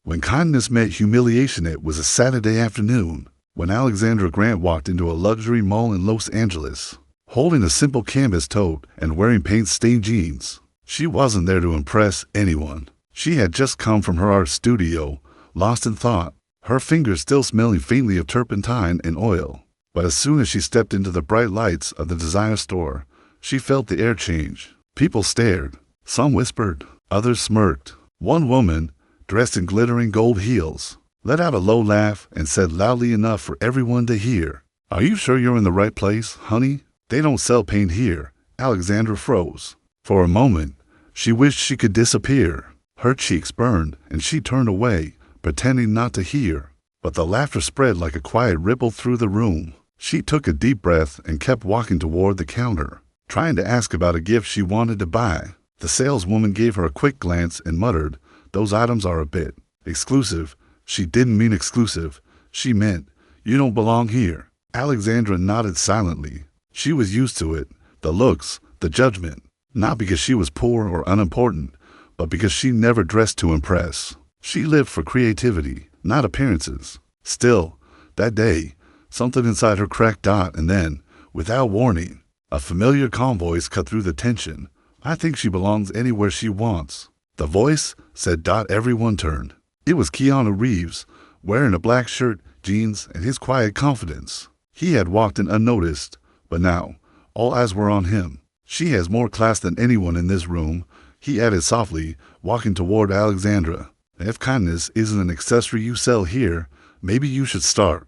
When kindness met humiliation, it was a Saturday afternoon when Alexandra Grant walked into a luxury mall in Los Angeles, holding a simple canvas tote and wearing paint-stained jeans. She wasn't there to impress anyone. She had just come from her art studio, lost in thought, her fingers still smelling faintly of turpentine and oil. But as soon as she stepped into the bright lights of the designer store, she felt the air change. People stared. Some whispered. Others smirked. One woman, dressed in glittering gold heels, let out a low laugh and said loudly enough for everyone to hear, "Are you sure you're in the right place, honey? They don't sell paint here." Alexandra froze. For a moment, she wished she could disappear. Her cheeks burned, and she turned away, pretending not to hear. But the laughter spread like a quiet ripple through the room. She took a deep breath and kept walking toward the counter, trying to ask about a gift she wanted to buy. The saleswoman gave her a quick glance and muttered, "Those items are a bit exclusive." She didn't mean exclusive. She meant, "You don't belong here." Alexandra nodded silently. She was used to it, the looks, the judgment. Not because she was poor or unimportant, but because she never dressed to impress. She lived for creativity, not appearances. Still, that day, something inside her cracked, and then, without warning, a familiar calm voice cut through the tension. "I think she belongs anywhere she wants." The voice said. Everyone turned. It was Keanu Reeves, wearing a black shirt, jeans, and his quiet confidence. He had walked in unnoticed, but now, all eyes were on him. "She has more class than anyone in this room," he added softly, walking toward Alexandra. "If kindness isn't an accessory you sell here, maybe you should start."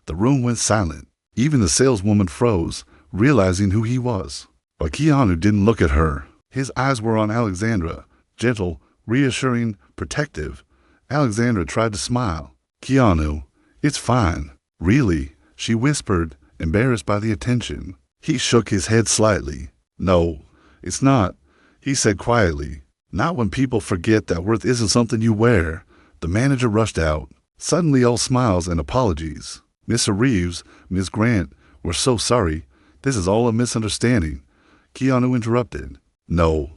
The room went silent. Even the saleswoman froze, realizing who he was. But Keanu didn't look at her. His eyes were on Alexandra, gentle, reassuring, protective. Alexandra tried to smile. "Keanu, it's fine." "Really?" she whispered, embarrassed by the attention. He shook his head slightly. "No, it's not," he said quietly. "Not when people forget that worth isn't something you wear." The manager rushed out, suddenly all smiles and apologies. "Mr. Reeves, Miss Grant, we're so sorry. This is all a misunderstanding." Keanu interrupted. "No,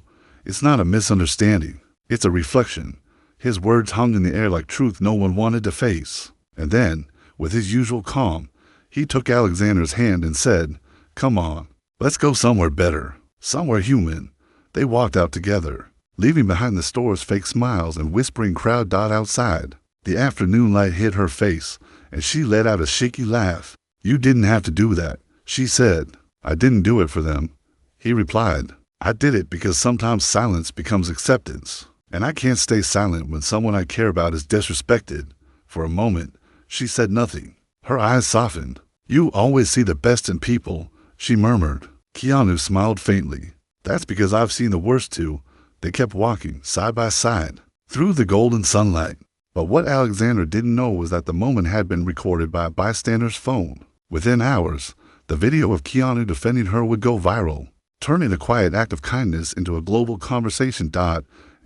it's not a misunderstanding. It's a reflection." His words hung in the air like truth no one wanted to face. And then, with his usual calm, he took Alexandra's hand and said, "Come on, let's go somewhere better, somewhere human." They walked out together, leaving behind the store's fake smiles and whispering crowd. Outside, the afternoon light hit her face, and she let out a shaky laugh. "You didn't have to do that," she said. "I didn't do it for them," he replied. "I did it because sometimes silence becomes acceptance. And I can't stay silent when someone I care about is disrespected." For a moment, she said nothing. Her eyes softened. "You always see the best in people," she murmured. Keanu smiled faintly. "That's because I've seen the worst too." They kept walking, side by side, through the golden sunlight. But what Alexandra didn't know was that the moment had been recorded by a bystander's phone. Within hours, the video of Keanu defending her would go viral, turning a quiet act of kindness into a global conversation.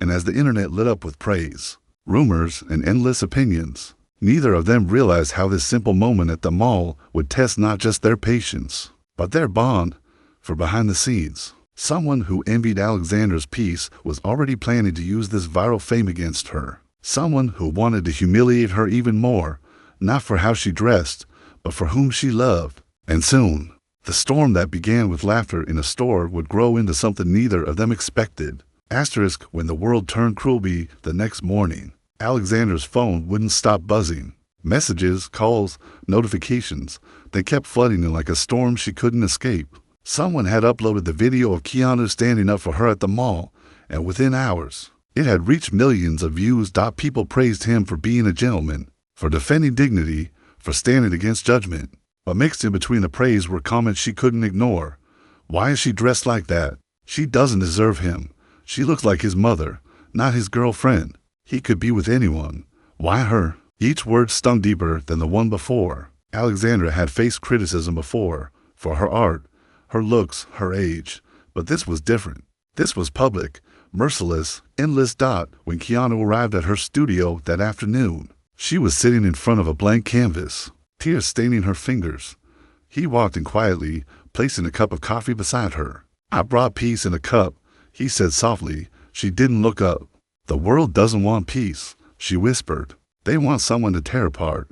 And as the internet lit up with praise, rumors, and endless opinions, neither of them realized how this simple moment at the mall would test not just their patience, but their bond. For behind the scenes, someone who envied Alexandra's peace was already planning to use this viral fame against her. Someone who wanted to humiliate her even more, not for how she dressed, but for whom she loved. And soon, the storm that began with laughter in a store would grow into something neither of them expected. When the world turned cruelty the next morning, Alexandra's phone wouldn't stop buzzing. Messages, calls, notifications, they kept flooding in like a storm she couldn't escape. Someone had uploaded the video of Keanu standing up for her at the mall, and within hours, it had reached millions of views. People praised him for being a gentleman, for defending dignity, for standing against judgment. But mixed in between the praise were comments she couldn't ignore. "Why is she dressed like that? She doesn't deserve him. She looks like his mother, not his girlfriend. He could be with anyone. Why her?" Each word stung deeper than the one before. Alexandra had faced criticism before, for her art, her looks, her age. But this was different. This was public, merciless, endless. When Keanu arrived at her studio that afternoon, she was sitting in front of a blank canvas, tears staining her fingers. He walked in quietly, placing a cup of coffee beside her. "I brought peace in a cup," he said softly. She didn't look up. "The world doesn't want peace," she whispered. They want someone to tear apart.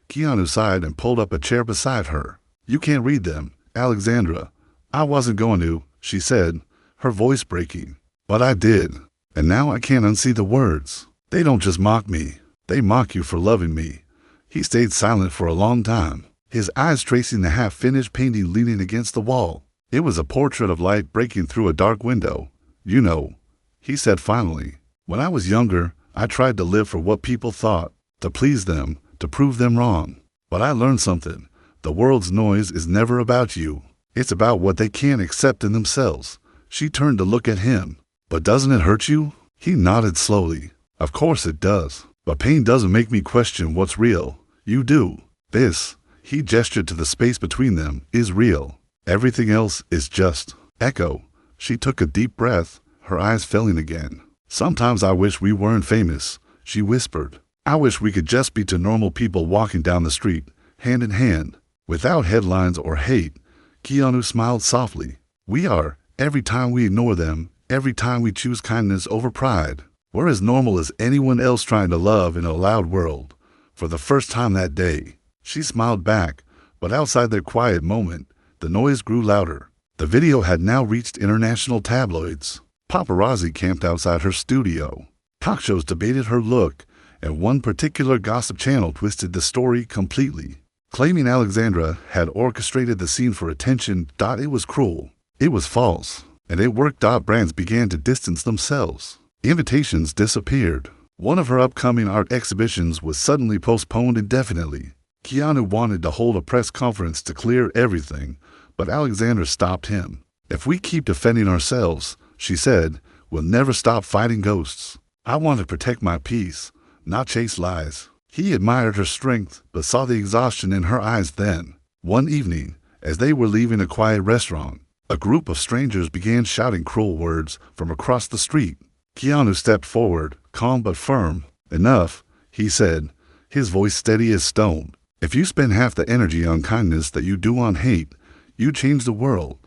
Keanu sighed and pulled up a chair beside her. You can't read them, Alexandra. I wasn't going to, she said, her voice breaking. But I did. And now I can't unsee the words. They don't just mock me. They mock you for loving me. He stayed silent for a long time, his eyes tracing the half-finished painting leaning against the wall. It was a portrait of light breaking through a dark window. You know, he said finally, when I was younger, I tried to live for what people thought, to please them, to prove them wrong. But I learned something. The world's noise is never about you. It's about what they can't accept in themselves. She turned to look at him. But doesn't it hurt you? He nodded slowly. Of course it does. But pain doesn't make me question what's real. You do. This, he gestured to the space between them, is real. Everything else is just echo. She took a deep breath, her eyes filling again. Sometimes I wish we weren't famous, she whispered. I wish we could just be two normal people walking down the street, hand in hand, without headlines or hate. Keanu smiled softly. We are, every time we ignore them, every time we choose kindness over pride. We're as normal as anyone else trying to love in a loud world. For the first time that day, she smiled back, but outside their quiet moment, the noise grew louder. The video had now reached international tabloids. Paparazzi camped outside her studio. Talk shows debated her look, and one particular gossip channel twisted the story completely, claiming Alexandra had orchestrated the scene for attention. It was cruel. It was false. And it worked. Brands began to distance themselves. Invitations disappeared. One of her upcoming art exhibitions was suddenly postponed indefinitely. Keanu wanted to hold a press conference to clear everything, but Alexandra stopped him. If we keep defending ourselves, she said, we'll never stop fighting ghosts. I want to protect my peace, not chase lies. He admired her strength, but saw the exhaustion in her eyes then. One evening, as they were leaving a quiet restaurant, a group of strangers began shouting cruel words from across the street. Keanu stepped forward, calm but firm. Enough, he said, his voice steady as stone. If you spend half the energy on kindness that you do on hate, you change the world.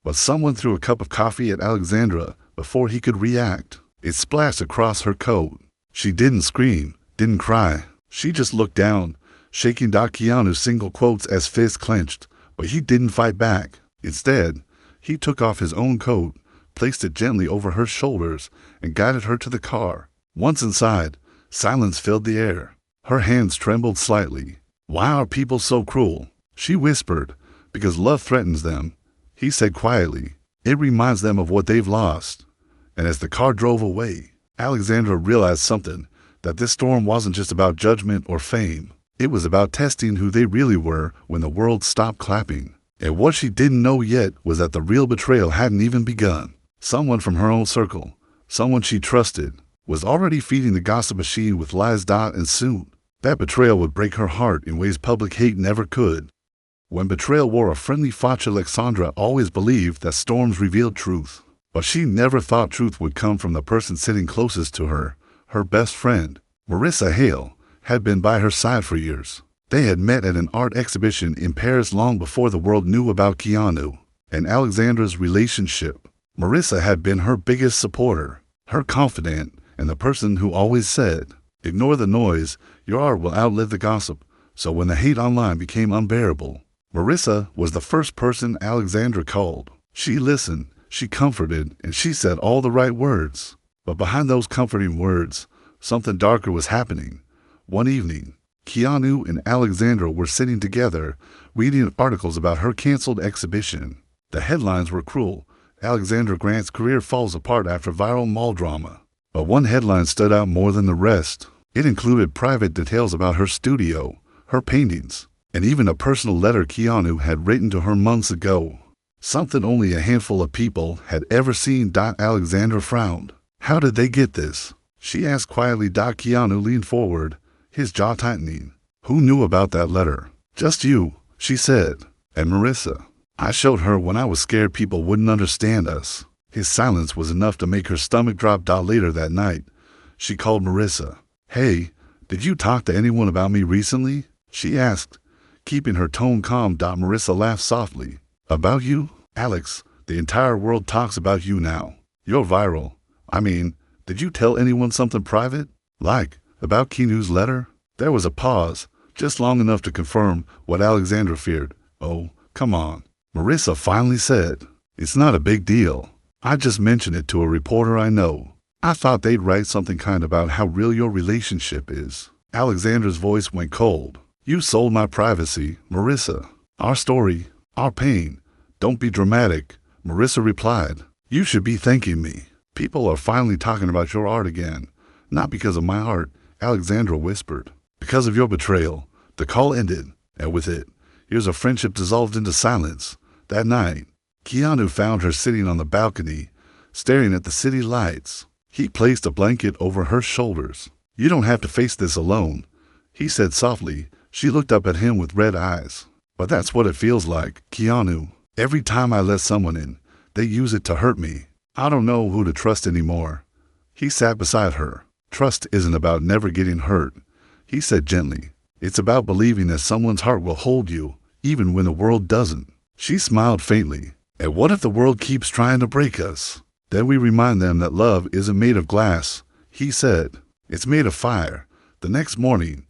But someone threw a cup of coffee at Alexandra before he could react. It splashed across her coat. She didn't scream, didn't cry. She just looked down, shaking Keanu's single quotes as fists clenched, but he didn't fight back. Instead, he took off his own coat, placed it gently over her shoulders, and guided her to the car. Once inside, silence filled the air. Her hands trembled slightly. Why are people so cruel? She whispered. Because love threatens them, he said quietly. It reminds them of what they've lost. And as the car drove away, Alexandra realized something, that this storm wasn't just about judgment or fame. It was about testing who they really were when the world stopped clapping. And what she didn't know yet was that the real betrayal hadn't even begun. Someone from her own circle, someone she trusted, was already feeding the gossip machine with lies. And soon, that betrayal would break her heart in ways public hate never could. When betrayal wore a friendly facade, Alexandra always believed that storms revealed truth. But she never thought truth would come from the person sitting closest to her. Her best friend, Marissa Hale, had been by her side for years. They had met at an art exhibition in Paris long before the world knew about Keanu and Alexandra's relationship. Marissa had been her biggest supporter, her confidant, and the person who always said, ignore the noise, your art will outlive the gossip. So when the hate online became unbearable, Marissa was the first person Alexandra called. She listened, she comforted, and she said all the right words. But behind those comforting words, something darker was happening. One evening, Keanu and Alexandra were sitting together, reading articles about her canceled exhibition. The headlines were cruel. Alexandra Grant's career falls apart after viral mall drama. But one headline stood out more than the rest. It included private details about her studio, her paintings, and even a personal letter Keanu had written to her months ago. Something only a handful of people had ever seen. Alexandra frowned. How did they get this? She asked quietly. Keanu leaned forward, his jaw tightening. Who knew about that letter? Just you, she said. And Marissa. I showed her when I was scared people wouldn't understand us. His silence was enough to make her stomach drop. Later that night, she called Marissa. Hey, did you talk to anyone about me recently? She asked, keeping her tone calm. Marissa laughed softly. About you? Alex, the entire world talks about you now. You're viral. I mean, did you tell anyone something private? Like, About Keanu's letter? There was a pause, just long enough to confirm what Alexandra feared. Oh, come on. Marissa finally said, "It's not a big deal. I just mentioned it to a reporter I know. I thought they'd write something kind about how real your relationship is." Alexandra's voice went cold. "You sold my privacy, Marissa. Our story, our pain. Don't be dramatic," Marissa replied. "You should be thanking me. People are finally talking about your art again. Not because of my art," Alexandra whispered. "Because of your betrayal." The call ended, and with it, years of friendship dissolved into silence. That night, Keanu found her sitting on the balcony, staring at the city lights. He placed a blanket over her shoulders. "You don't have to face this alone," he said softly. She looked up at him with red eyes. "But that's what it feels like, Keanu. Every time I let someone in, they use it to hurt me. I don't know who to trust anymore." He sat beside her. "Trust isn't about never getting hurt," he said gently. "It's about believing that someone's heart will hold you, even when the world doesn't." She smiled faintly. "And what if the world keeps trying to break us? Then we remind them that love isn't made of glass," he said. "It's made of fire." The next morning,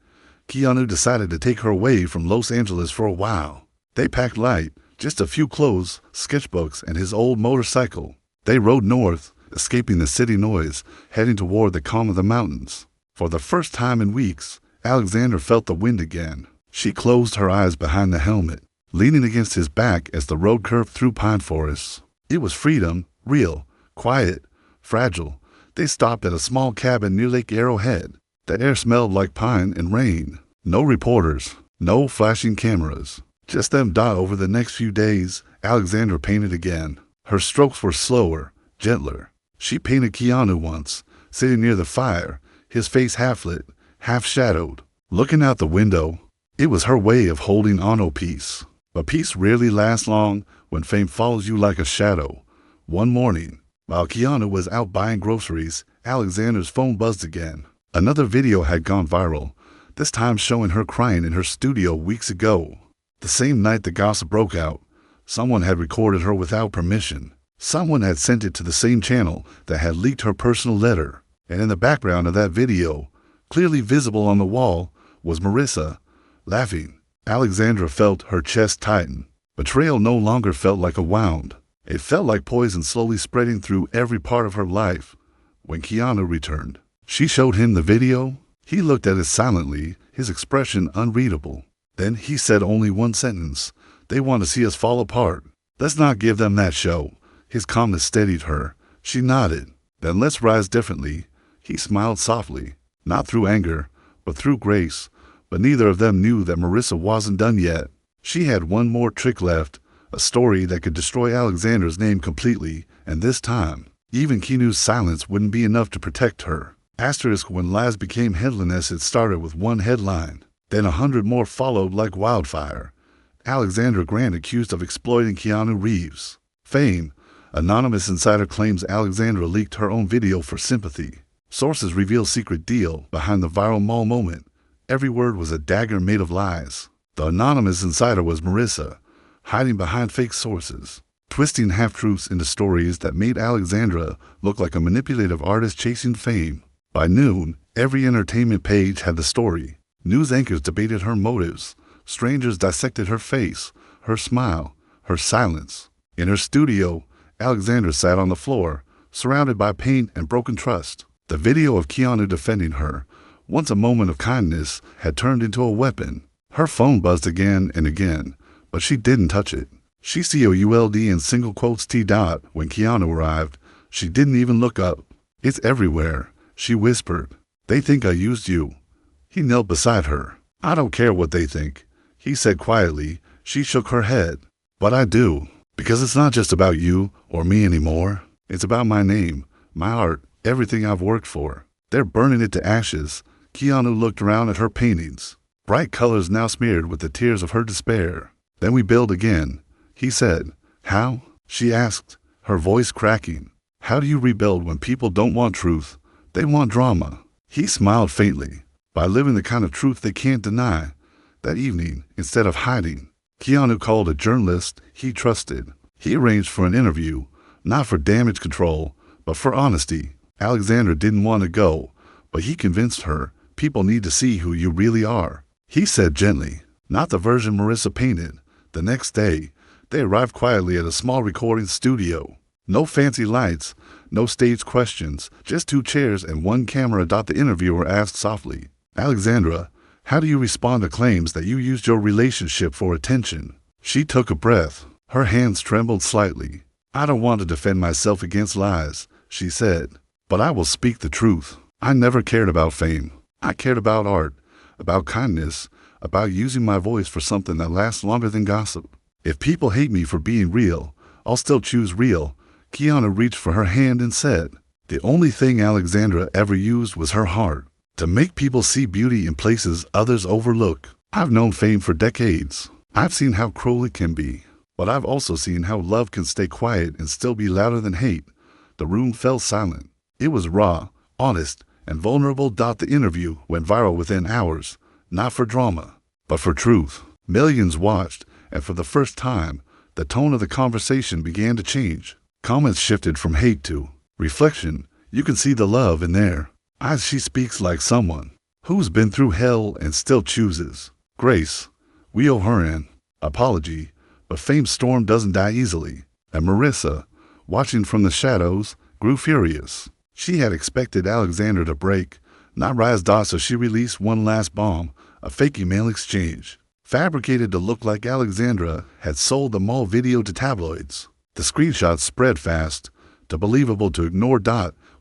Keanu decided to take her away from Los Angeles for a while. They packed light, just a few clothes, sketchbooks, and his old motorcycle. They rode north, escaping the city noise, heading toward the calm of the mountains. For the first time in weeks, Alexandra felt the wind again. She closed her eyes behind the helmet, leaning against his back as the road curved through pine forests. It was freedom, real, quiet, fragile. They stopped at a small cabin near Lake Arrowhead. The air smelled like pine and rain. No reporters, no flashing cameras. Just them. Over the next few days, Alexandra painted again. Her strokes were slower, gentler. She painted Keanu once, sitting near the fire, his face half-lit, half-shadowed, looking out the window. It was her way of holding on to peace. But peace rarely lasts long when fame follows you like a shadow. One morning, while Keanu was out buying groceries, Alexandra's phone buzzed again. Another video had gone viral, this time showing her crying in her studio weeks ago. The same night the gossip broke out, someone had recorded her without permission. Someone had sent it to the same channel that had leaked her personal letter. And in the background of that video, clearly visible on the wall, was Marissa, laughing. Alexandra felt her chest tighten. Betrayal no longer felt like a wound. It felt like poison slowly spreading through every part of her life. When Keanu returned, she showed him the video. He looked at it silently, his expression unreadable. Then he said only one sentence. "They want to see us fall apart. Let's not give them that show." His calmness steadied her. She nodded. "Then let's rise differently." He smiled softly, not through anger, but through grace. But neither of them knew that Marissa wasn't done yet. She had one more trick left, a story that could destroy Alexandra's name completely, and this time, even Keanu's silence wouldn't be enough to protect her. Asterisk when lies became headliness, it started with one headline. Then 100 more followed like wildfire. Alexandra Grant accused of exploiting Keanu Reeves. Fame. Anonymous insider claims Alexandra leaked her own video for sympathy. Sources reveal secret deal behind the viral mall moment. Every word was a dagger made of lies. The anonymous insider was Marissa, hiding behind fake sources, twisting half-truths into stories that made Alexandra look like a manipulative artist chasing fame. By noon, every entertainment page had the story. News anchors debated her motives. Strangers dissected her face, her smile, her silence. In her studio, Alexandra sat on the floor, surrounded by pain and broken trust. The video of Keanu defending her, once a moment of kindness, had turned into a weapon. Her phone buzzed again and again, but she didn't touch it. She could in single quotes T. When Keanu arrived, she didn't even look up. "It's everywhere," she whispered. "They think I used you." He knelt beside her. "I don't care what they think," he said quietly. She shook her head. "But I do, because it's not just about you or me anymore. It's about my name, my art, everything I've worked for. They're burning it to ashes." Keanu looked around at her paintings, bright colors now smeared with the tears of her despair. "Then we build again," he said. "How?" she asked, her voice cracking. "How do you rebuild when people don't want truth? They want drama." He smiled faintly. "By living the kind of truth they can't deny." That evening, instead of hiding, Keanu called a journalist he trusted. He arranged for an interview, not for damage control, but for honesty. Alexandra didn't want to go, but he convinced her, People need to see who you really are, he said gently, not the version Marissa painted. The next day, they arrived quietly at a small recording studio. No fancy lights, no staged questions, just 2 chairs and 1 camera. The interviewer asked softly, Alexandra, how do you respond to claims that you used your relationship for attention? She took a breath. Her hands trembled slightly. I don't want to defend myself against lies, she said, but I will speak the truth. I never cared about fame. I cared about art, about kindness, about using my voice for something that lasts longer than gossip. If people hate me for being real, I'll still choose real. Keanu reached for her hand and said, the only thing Alexandra ever used was her heart, to make people see beauty in places others overlook. I've known fame for decades. I've seen how cruel it can be, but I've also seen how love can stay quiet and still be louder than hate. The room fell silent. It was raw, honest, and vulnerable. The interview went viral within hours, not for drama, but for truth. Millions watched, and for the first time, the tone of the conversation began to change. Comments shifted from hate to reflection. You can see the love in there eyes. She speaks like someone who's been through hell and still chooses grace. We owe her an apology, but fame's storm doesn't die easily. And Marissa, watching from the shadows, grew furious. She had expected Alexandra to break, not rise. So she released one last bomb, a fake email exchange, fabricated to look like Alexandra had sold the mall video to tabloids. The screenshots spread fast, too believable to ignore.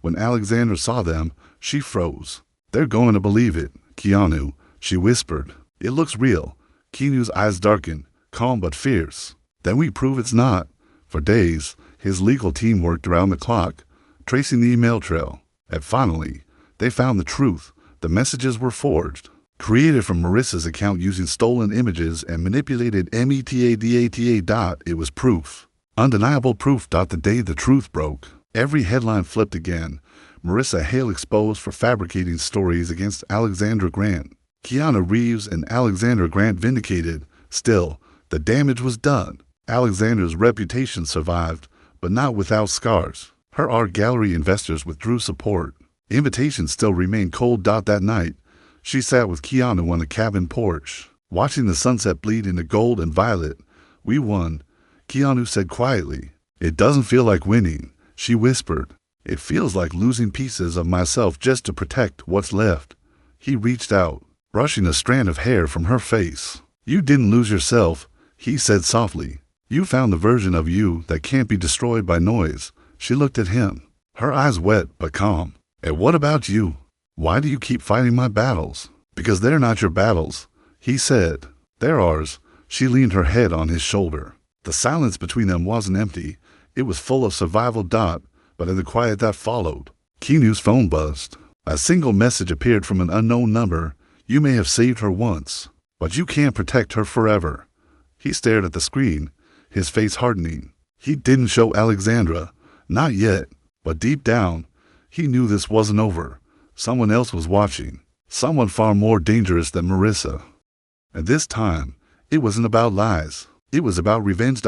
When Alexandra saw them, she froze. They're going to believe it, Keanu, she whispered. It looks real. Keanu's eyes darkened, calm but fierce. Then we prove it's not. For days, his legal team worked around the clock, tracing the email trail. And finally, they found the truth. The messages were forged, created from Marissa's account using stolen images and manipulated metadata. It was proof. Undeniable proof. The day the truth broke, every headline flipped again. Marissa Hale exposed for fabricating stories against Alexandra Grant. Keanu Reeves and Alexandra Grant vindicated. Still, the damage was done. Alexandra's reputation survived, but not without scars. Her art gallery investors withdrew support. Invitations still remained cold. That night, she sat with Keanu on the cabin porch, watching the sunset bleed into gold and violet. We won, Keanu said quietly. It doesn't feel like winning, she whispered. It feels like losing pieces of myself just to protect what's left. He reached out, brushing a strand of hair from her face. You didn't lose yourself, he said softly. You found the version of you that can't be destroyed by noise. She looked at him, her eyes wet but calm. And what about you? Why do you keep fighting my battles? Because they're not your battles, he said. They're ours. She leaned her head on his shoulder. The silence between them wasn't empty. It was full of survival. But in the quiet that followed, Keanu's phone buzzed. A single message appeared from an unknown number. You may have saved her once, but you can't protect her forever. He stared at the screen, his face hardening. He didn't show Alexandra, not yet, but deep down, he knew this wasn't over. Someone else was watching, someone far more dangerous than Marissa. And this time, it wasn't about lies. It was about revenge.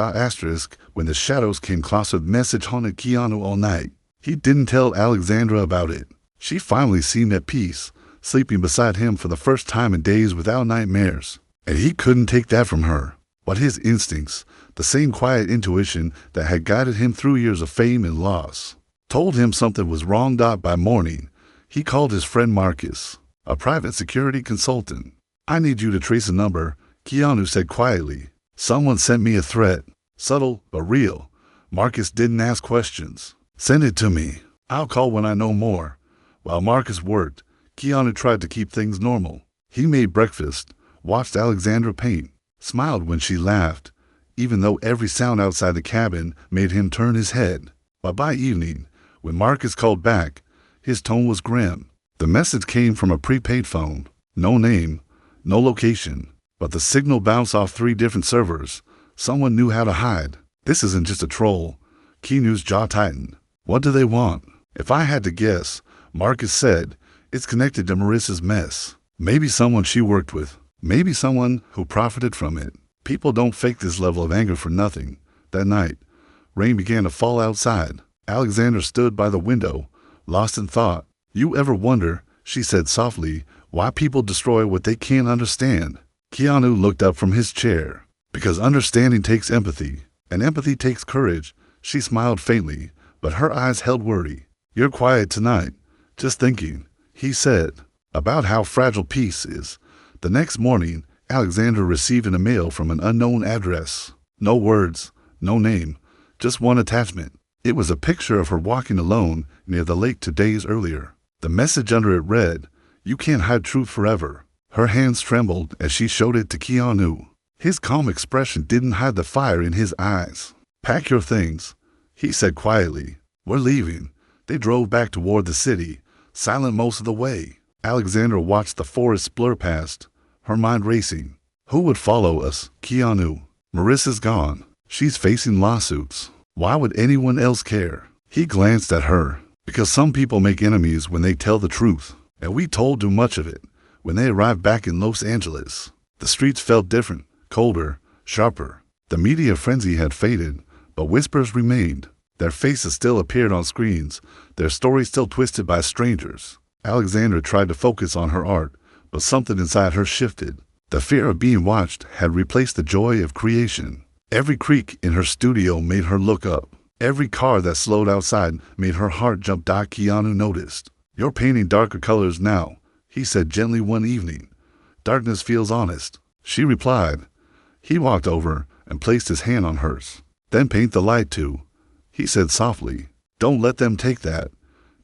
When the shadows came closer, the message haunted Keanu all night. He didn't tell Alexandra about it. She finally seemed at peace, sleeping beside him for the first time in days without nightmares. And he couldn't take that from her. But his instincts, the same quiet intuition that had guided him through years of fame and loss, told him something was wrong. By morning, he called his friend Marcus, a private security consultant. I need you to trace a number, Keanu said quietly. Someone sent me a threat, subtle but real. Marcus didn't ask questions. Send it to me. I'll call when I know more. While Marcus worked, Keanu tried to keep things normal. He made breakfast, watched Alexandra paint, smiled when she laughed, even though every sound outside the cabin made him turn his head. But by evening, when Marcus called back, his tone was grim. The message came from a prepaid phone. No name, no location. But the signal bounced off 3 different servers. Someone knew how to hide. This isn't just a troll. Keanu's jaw tightened. What do they want? If I had to guess, Marcus said, it's connected to Marissa's mess. Maybe someone she worked with. Maybe someone who profited from it. People don't fake this level of anger for nothing. That night, rain began to fall outside. Alexandra stood by the window, lost in thought. You ever wonder, she said softly, Why people destroy what they can't understand. Keanu looked up from his chair. Because understanding takes empathy, and empathy takes courage. She smiled faintly, but her eyes held worry. You're quiet tonight. Just thinking, he said, about how fragile peace is. The next morning, Alexandra received a mail from an unknown address. No words, no name, just one attachment. It was a picture of her walking alone near the lake 2 days earlier. The message under it read, "You can't hide truth forever." Her hands trembled as she showed it to Keanu. His calm expression didn't hide the fire in his eyes. "Pack your things," he said quietly. "We're leaving." They drove back toward the city, silent most of the way. Alexandra watched the forest blur past, her mind racing. Who would follow us? Keanu. Marissa's gone. She's facing lawsuits. Why would anyone else care? He glanced at her. Because some people make enemies when they tell the truth, and we told too much of it. When they arrived back in Los Angeles, the streets felt different, colder, sharper. The media frenzy had faded, but whispers remained. Their faces still appeared on screens, their stories still twisted by strangers. Alexandra tried to focus on her art, but something inside her shifted. The fear of being watched had replaced the joy of creation. Every creak in her studio made her look up. Every car that slowed outside made her heart jump. Keanu noticed. "You're painting darker colors now," he said gently one evening. "Darkness feels honest." She replied. He walked over and placed his hand on hers. "Then paint the light too," he said softly. "Don't let them take that."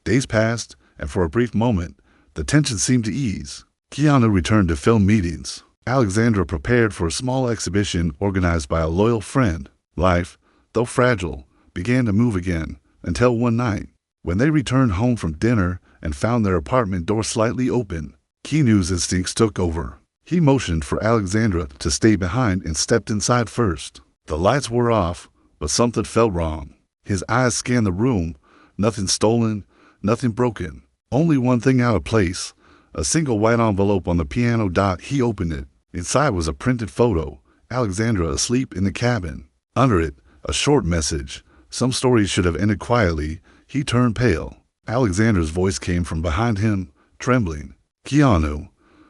Days passed, and for a brief moment, the tension seemed to ease. Keanu returned to film meetings. Alexandra prepared for a small exhibition organized by a loyal friend. Life, though fragile, began to move again, until one night, when they returned home from dinner and found their apartment door slightly open. Keanu's instincts took over. He motioned for Alexandra to stay behind and stepped inside first. The lights were off, but something felt wrong. His eyes scanned the room. Nothing stolen, nothing broken. Only one thing out of place, a single white envelope on the piano. He opened it. Inside was a printed photo, Alexandra asleep in the cabin. Under it, a short message. Some stories should have ended quietly. He turned pale. Alexandra's voice came from behind him, trembling. "Keanu,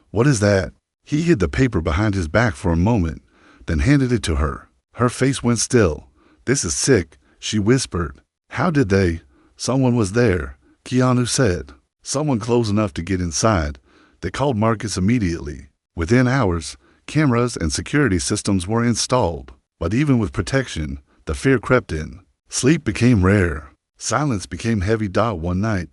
what is that?" He hid the paper behind his back for a moment, then handed it to her. Her face went still. "This is sick," she whispered. "How did they?" "Someone was there," Keanu said. "Someone close enough to get inside. They called Marcus immediately. Within hours, cameras and security systems were installed. But even with protection, the fear crept in. Sleep became rare. Silence became heavy. One night,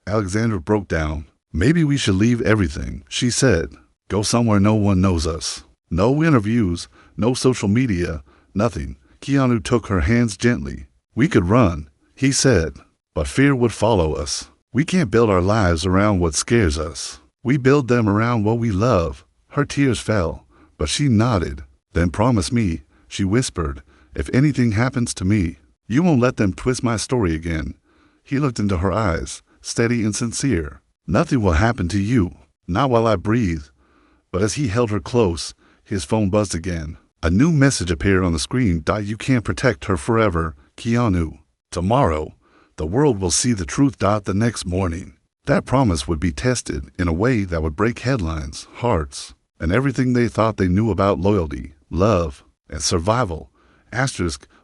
Alexandra broke down. "Maybe we should leave everything," she said. "Go somewhere no one knows us. No interviews, no social media, nothing." Keanu took her hands gently. "We could run," he said, "but fear would follow us. We can't build our lives around what scares us. We build them around what we love." Her tears fell, but she nodded. "Then promise me," she whispered, "if anything happens to me, you won't let them twist my story again." He looked into her eyes, steady and sincere. "Nothing will happen to you, not while I breathe." But as he held her close, his phone buzzed again. A new message appeared on the screen. "You can't protect her forever, Keanu. Tomorrow, the world will see the truth." The next morning, that promise would be tested in a way that would break headlines, hearts, and everything they thought they knew about loyalty, love, and survival.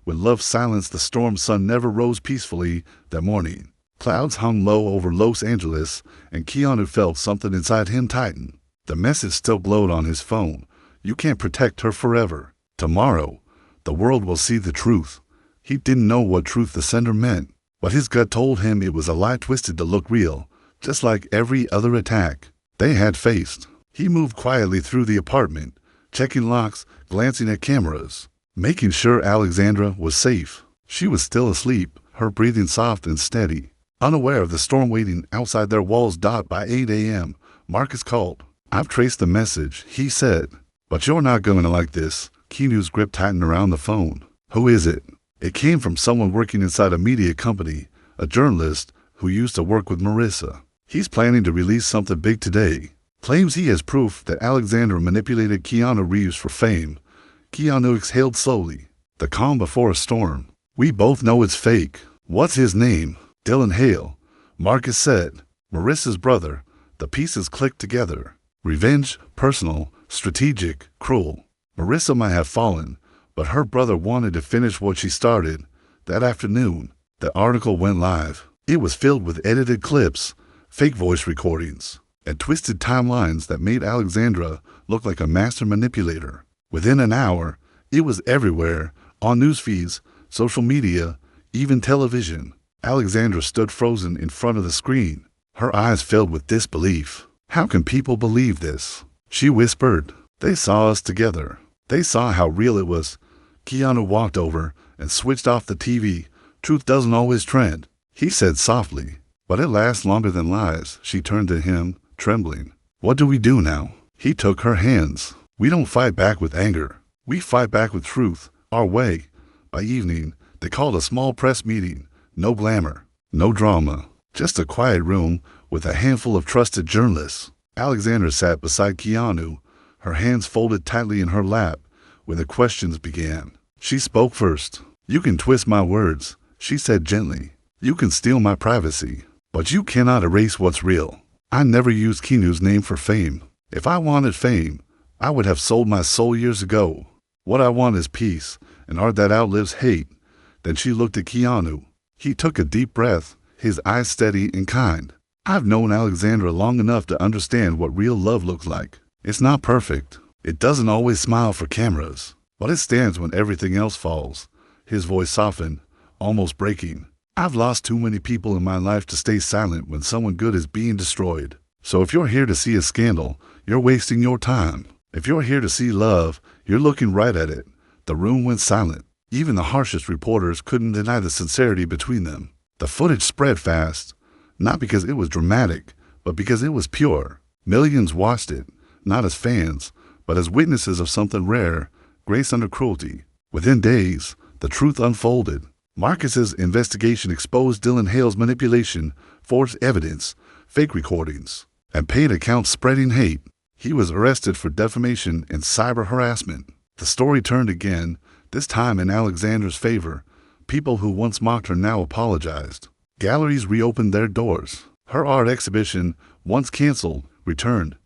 When love silenced the storm, sun never rose peacefully that morning. Clouds hung low over Los Angeles, and Keanu felt something inside him tighten. The message still glowed on his phone. "You can't protect her forever. Tomorrow, the world will see the truth." He didn't know what truth the sender meant, but his gut told him it was a lie twisted to look real, just like every other attack they had faced. He moved quietly through the apartment, checking locks, glancing at cameras, making sure Alexandra was safe. She was still asleep, her breathing soft and steady, unaware of the storm waiting outside their walls. By 8 a.m., Marcus called. "I've traced the message," he said. "But you're not going to like this." Keanu's grip tightened around the phone. "Who is it?" It came from someone working inside a media company, a journalist who used to work with Marissa. "He's planning to release something big today. Claims he has proof that Alexandra manipulated KeanuReeves for fame." Keanu exhaled slowly, the calm before a storm. "We both know it's fake." "What's his name?" "Dylan Hale," Marcus said. "Marissa's brother." The pieces clicked together. Revenge, personal, strategic, cruel. Marissa might have fallen, but her brother wanted to finish what she started. That afternoon, the article went live. It was filled with edited clips, fake voice recordings, and twisted timelines that made Alexandra look like a master manipulator. Within an hour, it was everywhere, on news feeds, social media, even television. Alexandra stood frozen in front of the screen, her eyes filled with disbelief. How can people believe this? She whispered. They saw us together. They saw how real it was. Keanu walked over and switched off the TV. Truth doesn't always trend, he said softly. But it lasts longer than lies. She turned to him, trembling. What do we do now? He took her hands. We don't fight back with anger. We fight back with truth, our way. By evening, they called a small press meeting. No glamour, no drama, just a quiet room with a handful of trusted journalists. Alexandra sat beside Keanu, her hands folded tightly in her lap, when the questions began. She spoke first. You can twist my words, she said gently. You can steal my privacy, but you cannot erase what's real. I never used Keanu's name for fame. If I wanted fame, I would have sold my soul years ago. What I want is peace, and art that outlives hate. Then she looked at Keanu. He took a deep breath, his eyes steady and kind. I've known Alexandra long enough to understand what real love looks like. It's not perfect. It doesn't always smile for cameras, but it stands when everything else falls. His voice softened, almost breaking. I've lost too many people in my life to stay silent when someone good is being destroyed. So if you're here to see a scandal, you're wasting your time. If you're here to see love, you're looking right at it. The room went silent. Even the harshest reporters couldn't deny the sincerity between them. The footage spread fast, not because it was dramatic, but because it was pure. Millions watched it, not as fans, but as witnesses of something rare, grace under cruelty. Within days, the truth unfolded. Marcus's investigation exposed Dylan Hale's manipulation, forged evidence, fake recordings, and paid accounts spreading hate. He was arrested for defamation and cyber harassment. The story turned again, this time in Alexandra's favor. People who once mocked her now apologized. Galleries reopened their doors. Her art exhibition, once canceled, returned.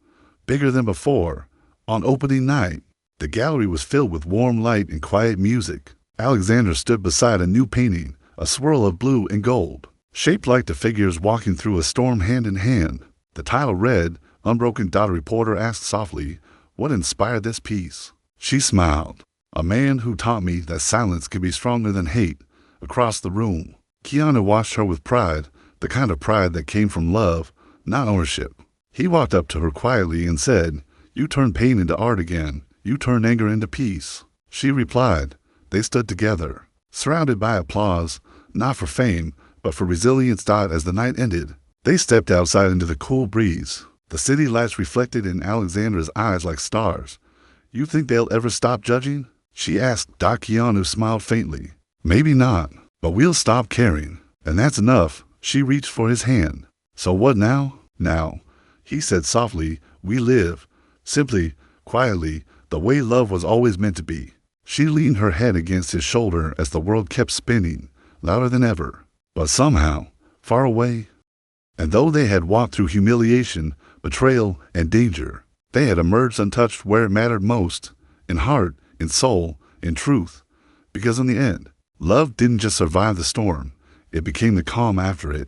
Bigger than before. On opening night, the gallery was filled with warm light and quiet music. Alexandra stood beside a new painting, a swirl of blue and gold, shaped like the figures walking through a storm hand in hand. The title read, Unbroken. A reporter asked softly, what inspired this piece? She smiled. A man who taught me that silence can be stronger than hate. Across the room, Keanu watched her with pride, the kind of pride that came from love, not ownership. He walked up to her quietly and said, you turned pain into art again. You turned anger into peace. She replied. They stood together, surrounded by applause, not for fame, but for resilience. As the night ended, they stepped outside into the cool breeze. The city lights reflected in Alexandra's eyes like stars. You think they'll ever stop judging? She asked. Keanu smiled faintly. Maybe not, but we'll stop caring. And that's enough. She reached for his hand. So what now? Now, he said softly, we live, simply, quietly, the way love was always meant to be. She leaned her head against his shoulder as the world kept spinning, louder than ever. But somehow, far away. And though they had walked through humiliation, betrayal, and danger, they had emerged untouched where it mattered most, in heart, in soul, in truth. Because in the end, love didn't just survive the storm, it became the calm after it.